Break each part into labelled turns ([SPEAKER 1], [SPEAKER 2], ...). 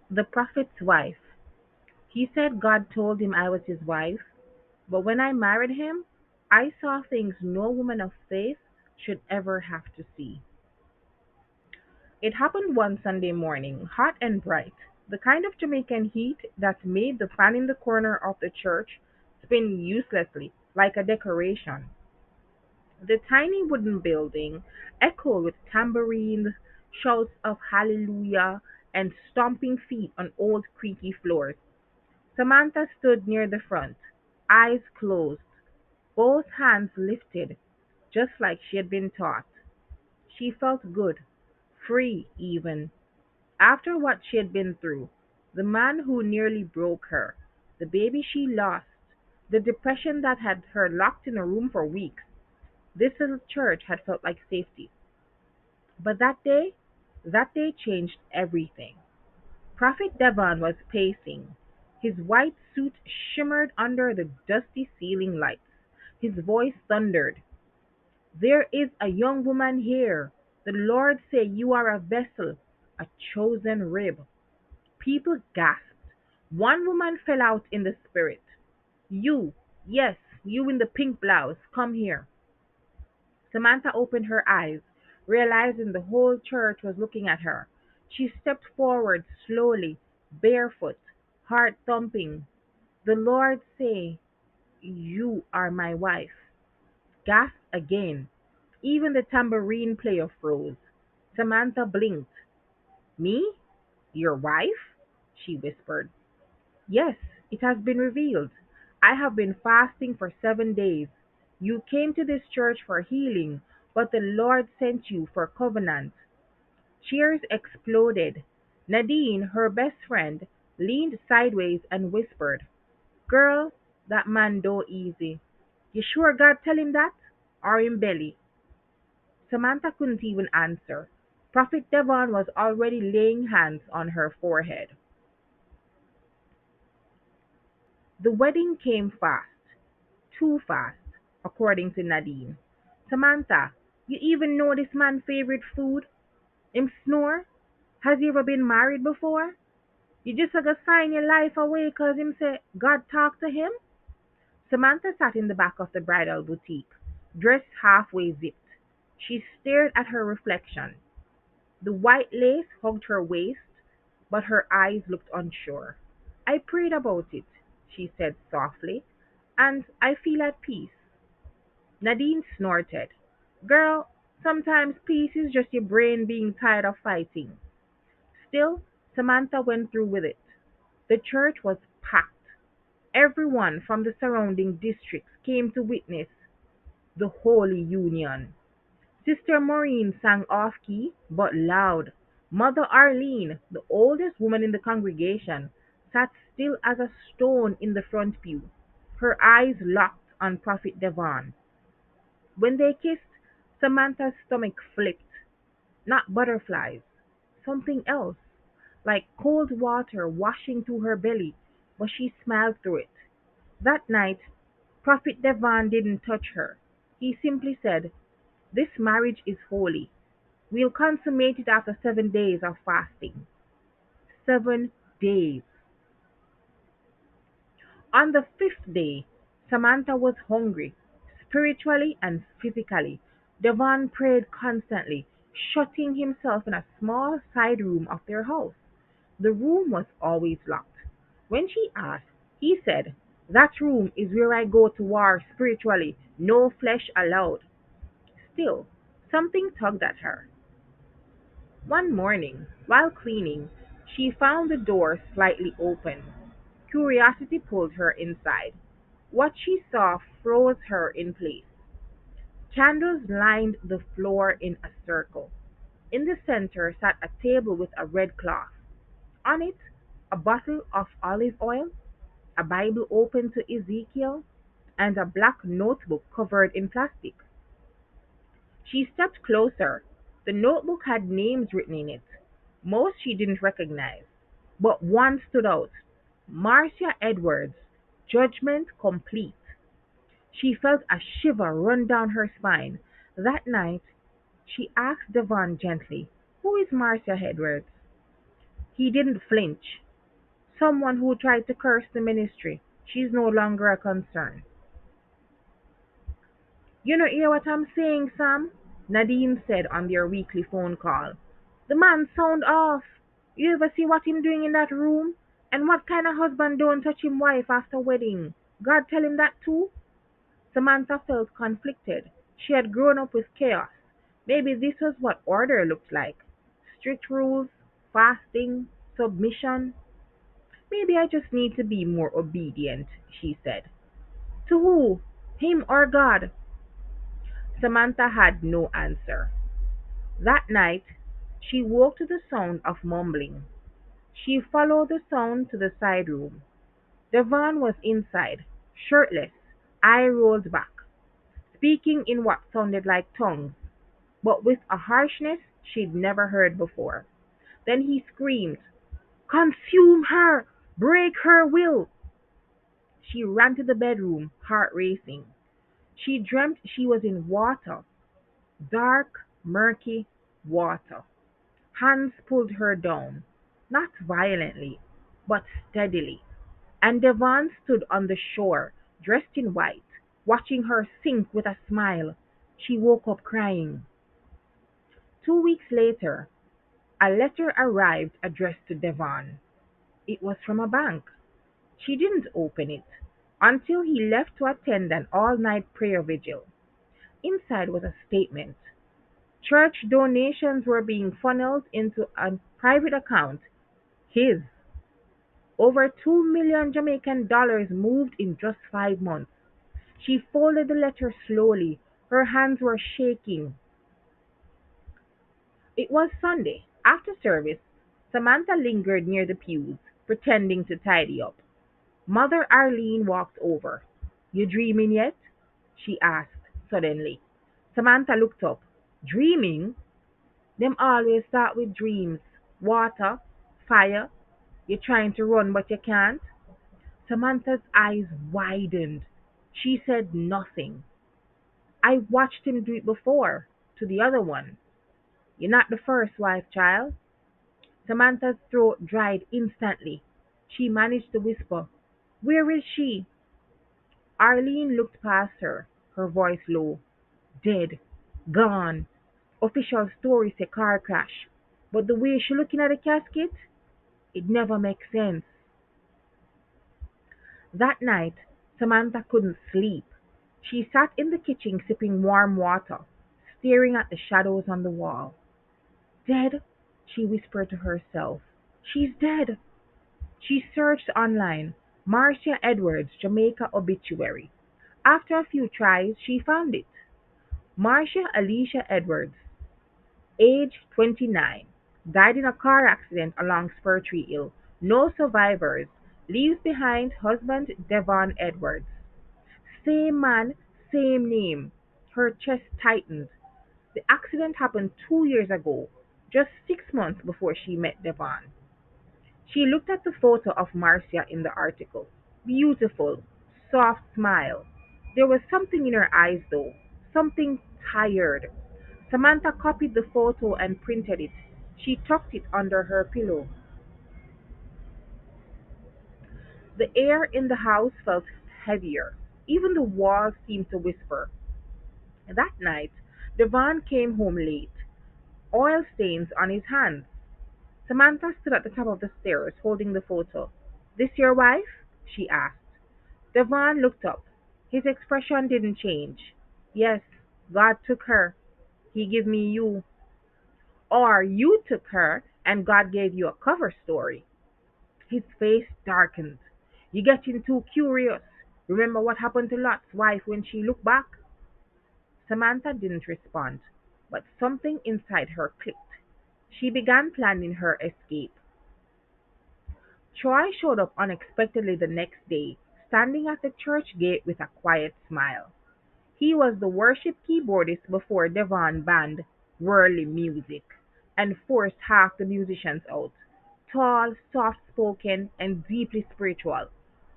[SPEAKER 1] The prophet's wife. He said God told him I was his wife, but when I married him, I saw things no woman of faith should ever have to see. It happened one Sunday morning, hot and bright, the kind of Jamaican heat that made the fan in the corner of the church spin uselessly, like a decoration. The tiny wooden building echoed with tambourines, shouts of hallelujah, and stomping feet on old creaky floors. Samantha stood near the front, eyes closed, both hands lifted, just like she had been taught. She felt good, free even, after what she had been through. The man who nearly broke her, the baby she lost, the depression that had her locked in a room for weeks. This little church had felt like safety. But that day changed everything. Prophet Devon was pacing. His white suit shimmered under the dusty ceiling lights. His voice thundered. There is a young woman here. The Lord say you are a vessel, a chosen rib. People gasped. One woman fell out in the spirit. You, yes, you in the pink blouse, come here. Samantha opened her eyes, realizing the whole church was looking at her. She stepped forward slowly, barefoot, heart thumping. The Lord say, you are my wife. Gasp again. Even the tambourine player froze. Samantha blinked. Me? Your wife? She whispered. Yes, it has been revealed. I have been fasting for 7 days. You came to this church for healing, but the Lord sent you for covenant. Cheers exploded. Nadine, her best friend, leaned sideways and whispered, Girl, that man do easy. You sure God tell him that? Or him belly? Samantha couldn't even answer. Prophet Devon was already laying hands on her forehead. The wedding came fast, too fast, according to Nadine. Samantha, you even know this man's favorite food? Him snore? Has he ever been married before? You just a go sign your life away 'cause him say God talk to him? Samantha sat in the back of the bridal boutique, dressed halfway zipped. She stared at her reflection. The white lace hugged her waist, but her eyes looked unsure. I prayed about it, she said softly, and I feel at peace. Nadine snorted. Girl, sometimes peace is just your brain being tired of fighting. Still, Samantha went through with it. The church was packed. Everyone from the surrounding districts came to witness the Holy Union. Sister Maureen sang off key but loud. Mother Arlene, the oldest woman in the congregation, sat still as a stone in the front pew, her eyes locked on Prophet Devon. When they kissed, Samantha's stomach flipped. Not butterflies, something else, like cold water washing through her belly, but she smiled through it. That night, Prophet Devon didn't touch her. He simply said, This marriage is holy. We'll consummate it after 7 days of fasting. 7 days. On the fifth day, Samantha was hungry, spiritually and physically. Devon prayed constantly, shutting himself in a small side room of their house. The room was always locked. When she asked, he said, That room is where I go to war spiritually, no flesh allowed. Still, something tugged at her. One morning, while cleaning, she found the door slightly open. Curiosity pulled her inside. What she saw froze her in place. Candles lined the floor in a circle. In the center sat a table with a red cloth. On it, a bottle of olive oil, a Bible open to Ezekiel, and a black notebook covered in plastic. She stepped closer. The notebook had names written in it. Most she didn't recognize, but one stood out. Marcia Edwards, Judgment Complete. She felt a shiver run down her spine. That night, she asked Devon gently, Who is Marcia Edwards? He didn't flinch. Someone who tried to curse the ministry. She's no longer a concern. You know, hear what I'm saying, Sam? Nadine said on their weekly phone call. The man sound off. You ever see what him doing in that room? And what kind of husband don't touch him wife after wedding? God tell him that too? Samantha felt conflicted. She had grown up with chaos. Maybe this was what order looked like. Strict rules, fasting, submission. Maybe I just need to be more obedient, she said. To who? Him or God? Samantha had no answer. That night, she woke to the sound of mumbling. She followed the sound to the side room. Devon was inside, shirtless, eye rolled back, speaking in what sounded like tongues, but with a harshness she'd never heard before. Then he screamed, "Consume her! Break her will!" She ran to the bedroom, heart racing. She dreamt she was in water, dark, murky water. Hands pulled her down, not violently, but steadily, and Devon stood on the shore, dressed in white, watching her sink with a smile. She woke up crying. 2 weeks later, a letter arrived addressed to Devon. It was from a bank. She didn't open it until he left to attend an all-night prayer vigil. Inside was a statement. Church donations were being funneled into a private account, his. Over 2 million Jamaican dollars moved in just 5 months. She folded the letter slowly. Her hands were shaking. It was Sunday. After service, Samantha lingered near the pews, pretending to tidy up. Mother Arlene walked over. "You dreaming yet?" she asked suddenly. Samantha looked up. "Dreaming? Them always start with dreams. Water, fire. You're trying to run but you can't." Samantha's eyes widened. She said nothing. "I watched him do it before, to the other one. You're not the first wife, child." Samantha's throat dried instantly. She managed to whisper, "Where is she?" Arlene looked past her, her voice low. "Dead. Gone. Official story say car crash. But the way she looking at the casket, it never makes sense." That night, Samantha couldn't sleep. She sat in the kitchen sipping warm water, staring at the shadows on the wall. "Dead?" she whispered to herself. "She's dead." She searched online, Marcia Edwards, Jamaica obituary. After a few tries, she found it. Marcia Alicia Edwards, age 29, died in a car accident along Spurtree Hill. No survivors. Leaves behind husband Devon Edwards. Same man, same name. Her chest tightened. The accident happened 2 years ago, just 6 months before she met Devon. She looked at the photo of Marcia in the article. Beautiful, soft smile. There was something in her eyes though, something tired. Samantha copied the photo and printed it. She tucked it under her pillow. The air in the house felt heavier. Even the walls seemed to whisper. That night, Devon came home late, oil stains on his hands. Samantha stood at the top of the stairs, holding the photo. "This your wife?" she asked. Devon looked up. His expression didn't change. "Yes, God took her. He gave me you. Or you took her and God gave you a cover story." His face darkened. "You getting too curious. Remember what happened to Lot's wife when she looked back?" Samantha didn't respond, but something inside her clicked. She began planning her escape. Troy showed up unexpectedly the next day, standing at the church gate with a quiet smile. He was the worship keyboardist before Devon banned worldly music and forced half the musicians out. Tall, soft-spoken, and deeply spiritual,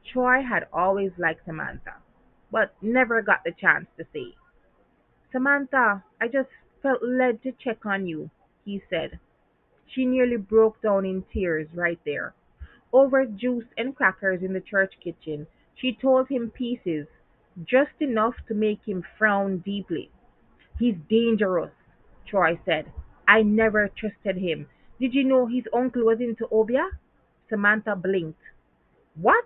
[SPEAKER 1] Troy had always liked Samantha, but never got the chance to say. "Samantha, I just felt led to check on you," he said. She nearly broke down in tears right there. Over juice and crackers in the church kitchen, she told him pieces, just enough to make him frown deeply. He's dangerous, Troy said. I never trusted him. Did you know his uncle was into Obia? Samantha blinked. What?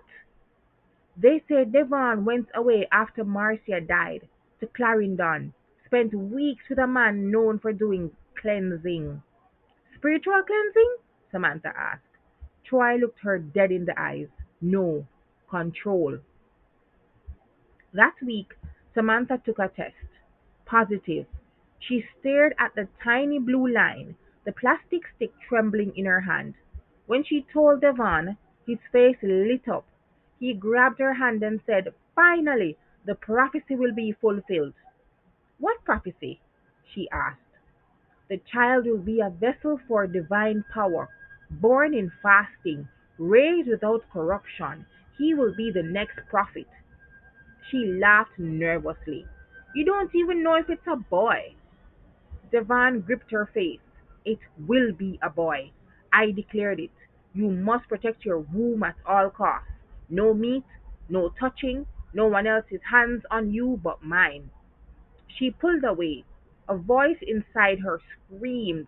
[SPEAKER 1] They say Devon went away after Marcia died to Clarendon. Spent weeks with a man known for doing cleansing. Spiritual cleansing? Samantha asked. Troy looked her dead in the eyes. No. Control. That week, Samantha took a test. Positive. She stared at the tiny blue line, the plastic stick trembling in her hand. When she told Devon, his face lit up. He grabbed her hand and said, finally, the prophecy will be fulfilled. What prophecy? She asked. The child will be a vessel for divine power, born in fasting, raised without corruption. He will be the next prophet. She laughed nervously. You don't even know if it's a boy. Devon gripped her face. It will be a boy. I declared it. You must protect your womb at all costs. No meat, no touching, no one else's hands on you but mine. She pulled away. A voice inside her screamed,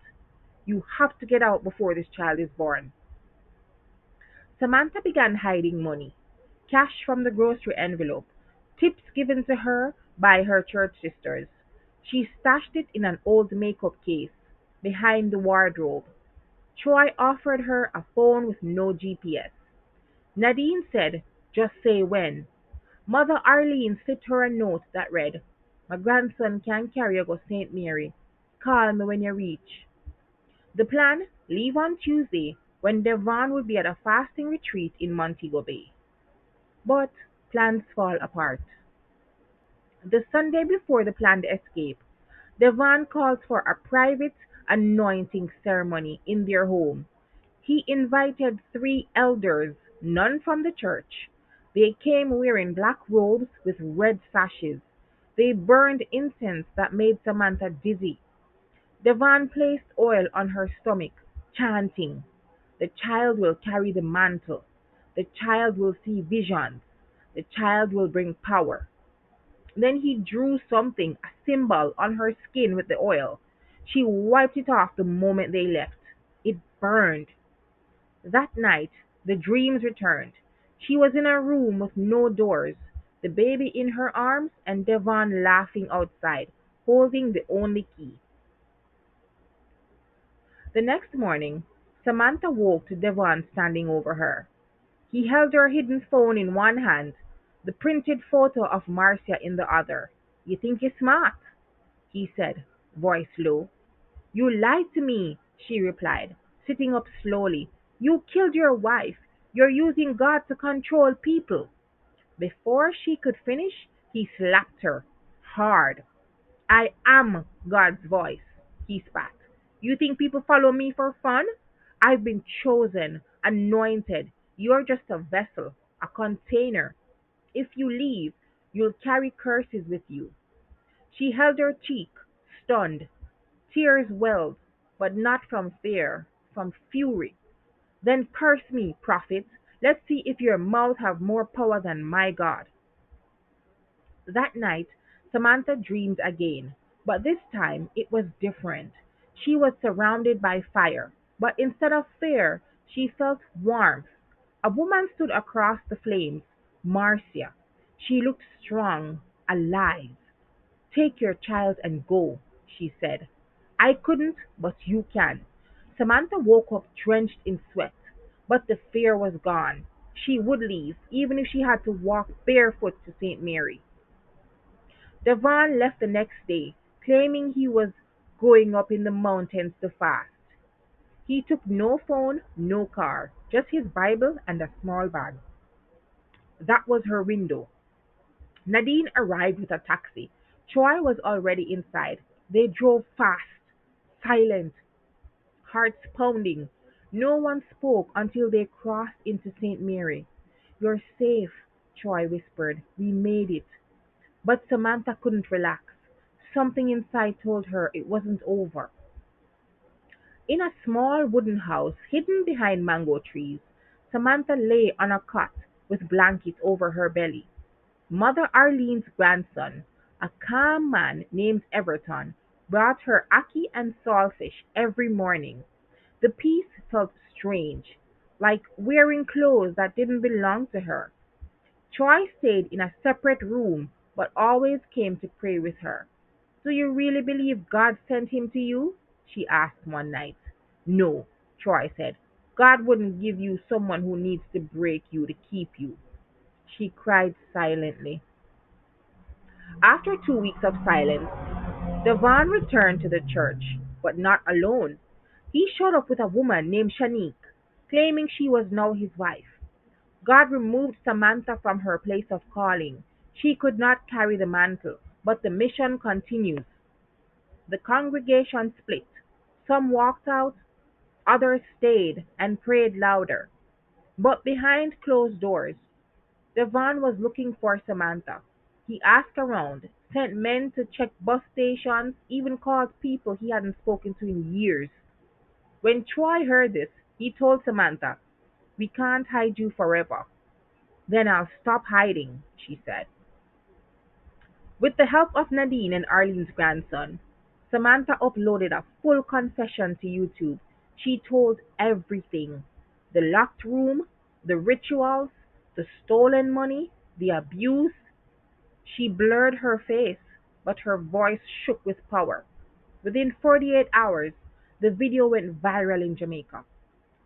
[SPEAKER 1] you have to get out before this child is born. Samantha began hiding money, cash from the grocery envelope, tips given to her by her church sisters. She stashed it in an old makeup case behind the wardrobe. Troy offered her a phone with no GPS. Nadine said, just say when. Mother Arlene slipped her a note that read, my grandson can carry you go St. Mary. Call me when you reach. The plan, leave on Tuesday when Devon will be at a fasting retreat in Montego Bay. But plans fall apart. The Sunday before the planned escape, Devon calls for a private anointing ceremony in their home. He invited three elders, none from the church. They came wearing black robes with red sashes. They burned incense that made Samantha dizzy. Devon placed oil on her stomach, chanting, the child will carry the mantle. The child will see visions. The child will bring power. Then he drew something, a symbol, on her skin with the oil. She wiped it off the moment they left. It burned. That night, the dreams returned. She was in a room with no doors, the baby in her arms, and Devon laughing outside, holding the only key. The next morning, Samantha woke to Devon standing over her. He held her hidden phone in one hand, the printed photo of Marcia in the other. You think you're smart, he said, voice low. You lied to me, she replied, sitting up slowly. You killed your wife. You're using God to control people. Before she could finish, he slapped her hard. I am God's voice, he spat. You think people follow me for fun? I've been chosen, anointed. You're just a vessel, a container. If you leave, you'll carry curses with you. She held her cheek, stunned. Tears welled, but not from fear, from fury. Then curse me, prophet. Let's see if your mouth have more power than my God. That night, Samantha dreamed again, but this time it was different. She was surrounded by fire, but instead of fear, she felt warmth. A woman stood across the flames, Marcia. She looked strong, alive. Take your child and go, she said. I couldn't, but you can. Samantha woke up drenched in sweat, but the fear was gone. She would leave, even if she had to walk barefoot to St. Mary. Devon left the next day, claiming he was going up in the mountains to fast. He took no phone, no car, just his Bible and a small bag. That was her window. Nadine arrived with a taxi. Troy was already inside. They drove fast, silent, hearts pounding. No one spoke until they crossed into St. Mary. You're safe, Troy whispered. We made it. But Samantha couldn't relax. Something inside told her it wasn't over. In a small wooden house hidden behind mango trees, Samantha lay on a cot with blankets over her belly. Mother Arlene's grandson, a calm man named Everton, brought her ackee and saltfish every morning. The peace felt strange, like wearing clothes that didn't belong to her. Troy stayed in a separate room, but always came to pray with her. "Do you really believe God sent him to you?" she asked one night. "No," Troy said. "God wouldn't give you someone who needs to break you to keep you." She cried silently. After 2 weeks of silence, Devon returned to the church, but not alone. He showed up with a woman named Shanique, claiming she was now his wife. God removed Samantha from her place of calling. She could not carry the mantle, but the mission continues. The congregation split. Some walked out, others stayed and prayed louder. But behind closed doors, Devon was looking for Samantha. He asked around, sent men to check bus stations, even called people he hadn't spoken to in years. When Troy heard this, he told Samantha, "We can't hide you forever." "Then I'll stop hiding," she said. With the help of Nadine and Arlene's grandson, Samantha uploaded a full confession to YouTube. She told everything: the locked room, the rituals, the stolen money, the abuse. She blurred her face, but her voice shook with power. Within 48 hours, the video went viral in Jamaica.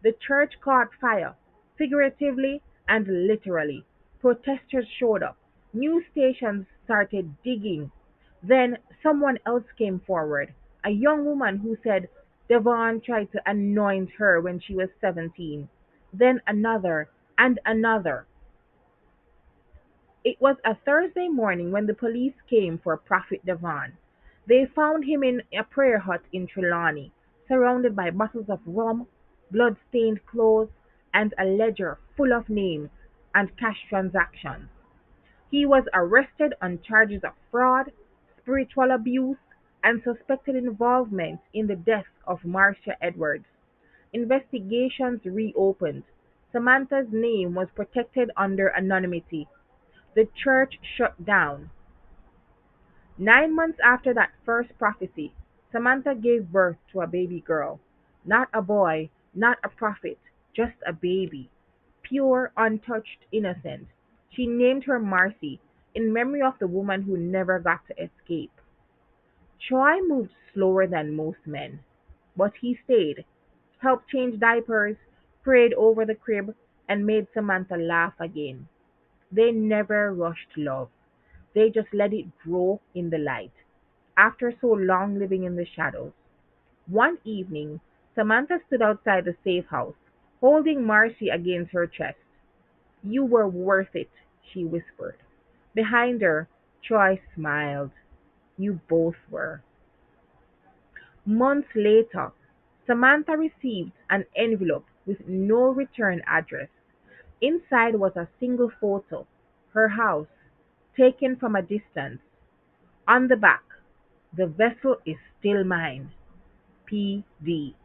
[SPEAKER 1] The church caught fire, figuratively and literally. Protesters showed up. News stations started digging. Then someone else came forward, a young woman who said Devon tried to anoint her when she was 17. Then another and another. It was a Thursday morning when the police came for Prophet Devon. They found him in a prayer hut in Trelawney, surrounded by bottles of rum, blood-stained clothes, and a ledger full of names and cash transactions. He was arrested on charges of fraud, spiritual abuse, and suspected involvement in the death of Marcia Edwards. Investigations reopened. Samantha's name was protected under anonymity. The church shut down. 9 months after that first prophecy, Samantha gave birth to a baby girl. Not a boy, not a prophet, just a baby. Pure, untouched, innocent. She named her Marcy, in memory of the woman who never got to escape. Troy moved slower than most men, but he stayed, helped change diapers, prayed over the crib, and made Samantha laugh again. They never rushed love. They just let it grow in the light. After so long living in the shadows. One evening, Samantha stood outside the safe house, holding Marcy against her chest. "You were worth it," she whispered. Behind her, Troy smiled. "You both were." Months later, Samantha received an envelope with no return address. Inside was a single photo, her house, taken from a distance. On the back, "The vessel is still mine. P.D."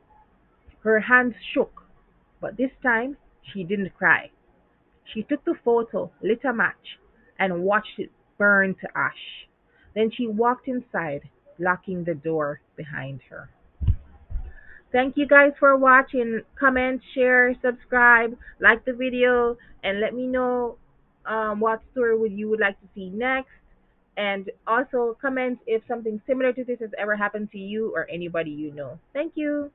[SPEAKER 1] Her hands shook, but this time she didn't cry. She took the photo, lit a match, and watched it burn to ash. Then she walked inside, locking the door behind her. Thank you guys for watching. Comment, share, subscribe, like the video, and let me know what story would you would like to see next. And also comment if something similar to this has ever happened to you or anybody you know. Thank you.